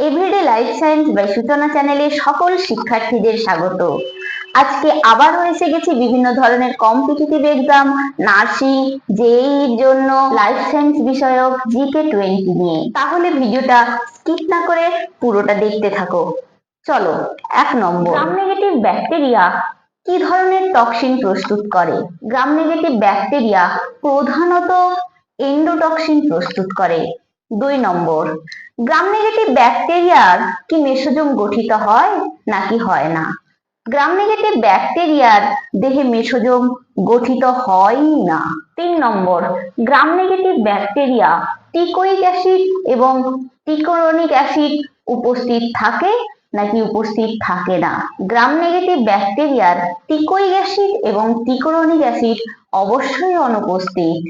Everyday life science by সূচনা চ্যানেলে সকল শিক্ষার্থীদের স্বাগত। আজকে আবারও এসে গেছি বিভিন্ন ধরনের কম্পিটিটিভ এক্সাম, নার্সিং, জেইইর জন্য লাইফ সায়েন্স বিষয়ক জিকে 20 নিয়ে। তাহলে ভিডিওটা স্কিপ না করে পুরোটা দেখতে থাকো। চলো, 1 নম্বর, গ্রাম নেগেটিভ ব্যাকটেরিয়া কি ধরনের টক্সিন প্রস্তুত করে? গ্রাম নেগেটিভ ব্যাকটেরিয়া প্রধানত এন্ডোটক্সিন প্রস্তুত করে। 2 নম্বর, গ্রাম নেগেটিভ ব্যাকটেরিয়ার কি মেসোজোম গঠিত হয় নাকি হয় না? গ্রাম নেগেটিভ ব্যাকটেরিয়ার দেহে মেসোজোম গঠিত হয়ই না। 3 number, gram negative bacteria teichoic acid এবং টিকোরনিক অ্যাসিড উপস্থিত থাকে নাকি উপস্থিত থাকে না? গ্রাম নেগেটিভ ব্যাকটেরিয়ার টিকোইক অ্যাসিড এবং টিকোরনিক অ্যাসিড অবশ্যই অনুপস্থিত।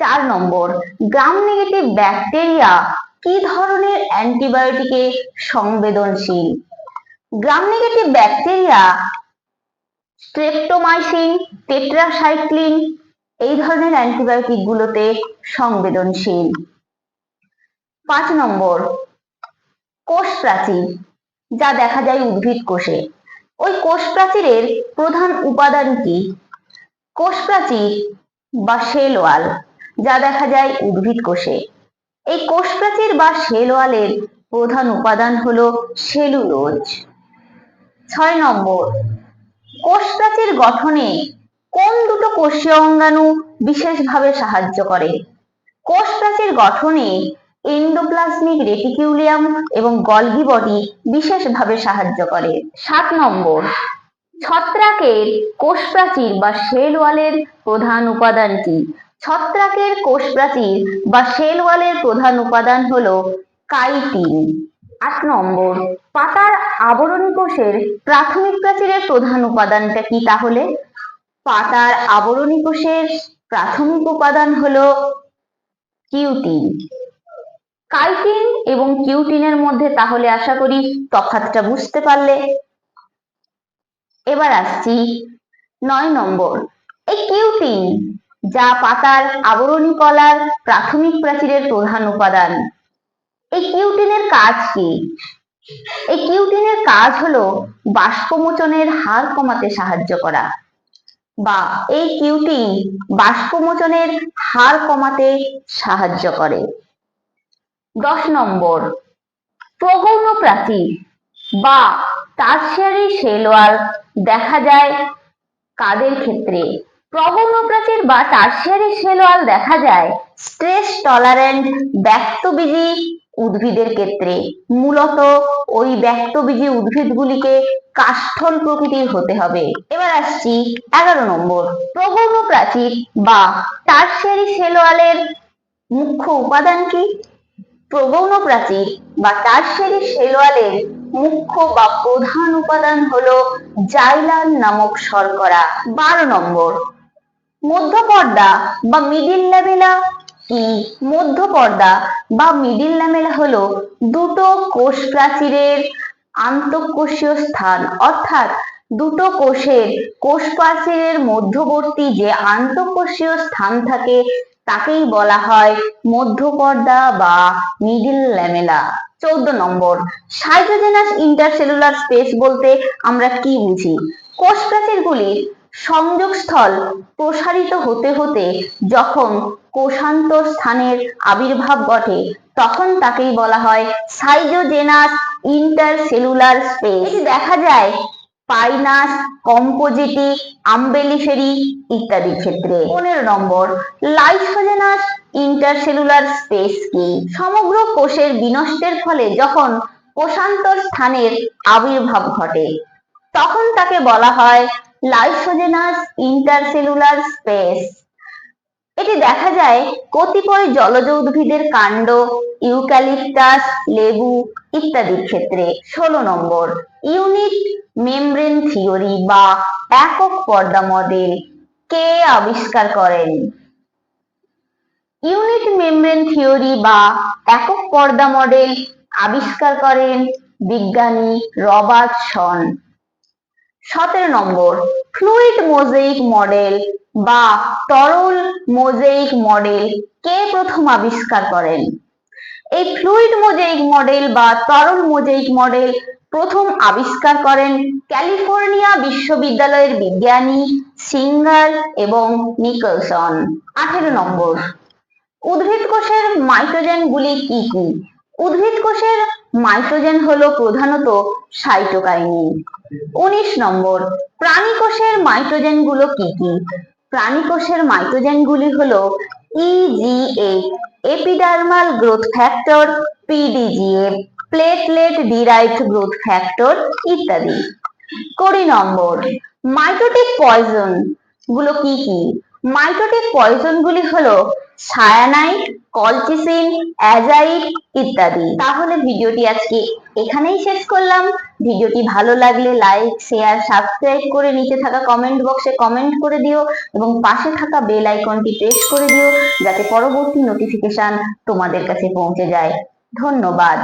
4 নম্বর, গ্রাম নেগেটিভ ব্যাকটেরিয়া কি ধরনের অ্যান্টিবায়োটিকে সংবেদনশীল? গ্রাম নেগেটিভ ব্যাকটেরিয়া স্ট্রেপ্টোমাইসিন, টেট্রাসাইক্লিন এই ধরনের অ্যান্টিবায়োটিক গুলোতে সংবেদনশীল। 5 নম্বর, কোষ প্রাচীর যা দেখা যায় উদ্ভিদ কোষে, ওই কোষ প্রাচীরের প্রধান উপাদান কি? কোষ প্রাচীর বা সেল ওয়াল যা দেখা যায় উদ্ভিদ কোষে, এই কোষ প্রাচীর বা সেল ওয়ালের প্রধান উপাদান হলো সেলুলোজ। 6 নম্বর, কোষ প্রাচীর গঠনে কোন দুটো কোষীয় অঙ্গাণু বিশেষভাবে সাহায্য করে? কোষ প্রাচীর গঠনে এন্ডোপ্লাজমিক রেটিকিউলিয়াম এবং গলগি বডি বিশেষভাবে সাহায্য করে। 7 নম্বর, ছত্রাকের কোষ প্রাচীর বা সেল ওয়ালের প্রধান উপাদান কি? ছত্রাকের কোষ প্রাচীর বা সেল ওয়ালের প্রধান উপাদান হলো কাইটিন। 8 নম্বর, পাতার আবরণী কোষের প্রাথমিক প্রাচীরের প্রধান উপাদানটা কি তাহলে? পাতার আবরণী কোষের প্রাথমিক উপাদান হলো কিউটিন। কাইটিন এবং কিউটিনের মধ্যে তাহলে আশা করি তফাৎটা বুঝতে পারলে। এবার আসছি 9 নম্বর, এই কিউটিন যা পাতার আবরণী কলার প্রাথমিক প্রাচীরের প্রধান উপাদান, এই কিউটিনের কাজ কি? এই কিউটিনের কাজ হলো বাষ্পমোচনের হার কমাতে সাহায্য করা, বা এই কিউটিন বাষ্পমোচনের হার কমাতে সাহায্য করে। 10 নম্বর, প্রগৌণ প্রাচীর বা টারশিয়ারি সেল ওয়াল দেখা যায় কাদের ক্ষেত্রে? প্রগৌণ প্রাচীর বা টারশিয়ারি সেল ওয়াল দেখা যায় স্ট্রেস টলারেন্ট ব্যক্তবীজী উদ্ভিদের ক্ষেত্রে। মূলত ওই ব্যক্তবীজী উদ্ভিদগুলিকে কাষ্ঠল প্রকৃতির হতে হবে। এবার আসছি 11 নম্বর, প্রগৌণ প্রাচীর বা টারশিয়ারি সেল ওয়ালের মুখ্য উপাদান কি? প্রগৌণ প্রাচীর বা টারশিয়ারি সেল ওয়ালের মুখ্য বা প্রধান উপাদান হলো জাইলান নামক শর্করা। 12 নম্বর, মধ্যপর্দা বা মিডিল ল্যামেলা কি? মধ্যপর্দা বা মিডিল ল্যামেলা হলো দুটো কোষ প্রাচীরের আন্তঃকোষীয় স্থান, অর্থাৎ দুটো কোষের কোষ প্রাচীরের মধ্যবর্তী যে আন্তঃকোষীয় স্থান থাকে তাকেই বলা হয় মধ্যপর্দা বা মিডিল ল্যামেলা। 14 নম্বর, সাইটোজেনাস ইন্টারসেলুলার স্পেস বলতে আমরা কি বুঝি? কোষ প্রাচীরগুলির সংযোগস্থল প্রসারিত হতে হতে যখন কোষান্তর স্থানের আবির্ভাব ঘটে তখন তাকেই বলা হয় সাইটোজেনাস ইন্টারসেলুলার স্পেস। এটি দেখা যায় পাইনাস, কম্পোজিটি, আম্বেলিফেরি ইত্যাদি ক্ষেত্রে। 15 নম্বর, লাইসোজেনাস ইন্টারসেলুলার স্পেস কি? সমগ্র কোষের বিনষ্টের ফলে যখন কোষান্তর স্থানের আবির্ভাব ঘটে তখন তাকে বলা হয় লাইসোজেনাস ইন্টারসেলুলার স্পেস। এটি দেখা যায় কতিপয় জলজ উদ্ভিদের কাণ্ড, ইউক্যালিপটাস, লেবু ইত্যাদির ক্ষেত্রে। 16 নম্বর, ইউনিট মেমব্রেন থিওরি বা একক পর্দা মডেল কে আবিষ্কার করেন? ইউনিট মেমব্রেন থিওরি বা একক পর্দা মডেল আবিষ্কার করেন বিজ্ঞানী রবার্টসন। 17 নম্বর, ফ্লুইড মোজাইক মডেল বা তরল মোজাইক মডেল কে প্রথম আবিষ্কার করেন? এই ফ্লুইড মোজাইক মডেল বা তরল মোজাইক মডেল প্রথম আবিষ্কার করেন ক্যালিফোর্নিয়া বিশ্ববিদ্যালয়ের বিজ্ঞানী সিঙ্গার এবং নিকলসন। 18 নম্বর, উদ্ভিদ কোষের মাইটোজেন গুলি কি কি? উদ্ভিদ কোষের মাইটোজেন হলো প্রধানত সাইটোকাইনিন। 19 নম্বর, প্রাণী কোষের মাইটোজেন গুলো কি কি? প্রাণী কোষের মাইটোজেন গুলি হলো EGF, epidermal growth factor, PDGF, platelet derived growth factor ইত্যাদি। 20 নম্বর, মাইটোটিক পয়জন গুলো কি কি? মাইটোটিক পয়জন গুলি হলো সায়ানাইড, কলচিসিন, অ্যাজাইড ইত্যাদি। তাহলে ভিডিওটি আজকে এখানেই শেষ করলাম। ভিডিওটি ভালো লাগলে লাইক, শেয়ার, সাবস্ক্রাইব করে নিচে থাকা কমেন্ট বক্সে কমেন্ট করে দিও এবং পাশে থাকা বেল আইকনটি প্রেস করে দিও যাতে পরবর্তী নোটিফিকেশন তোমাদের কাছে পৌঁছে যায়। ধন্যবাদ।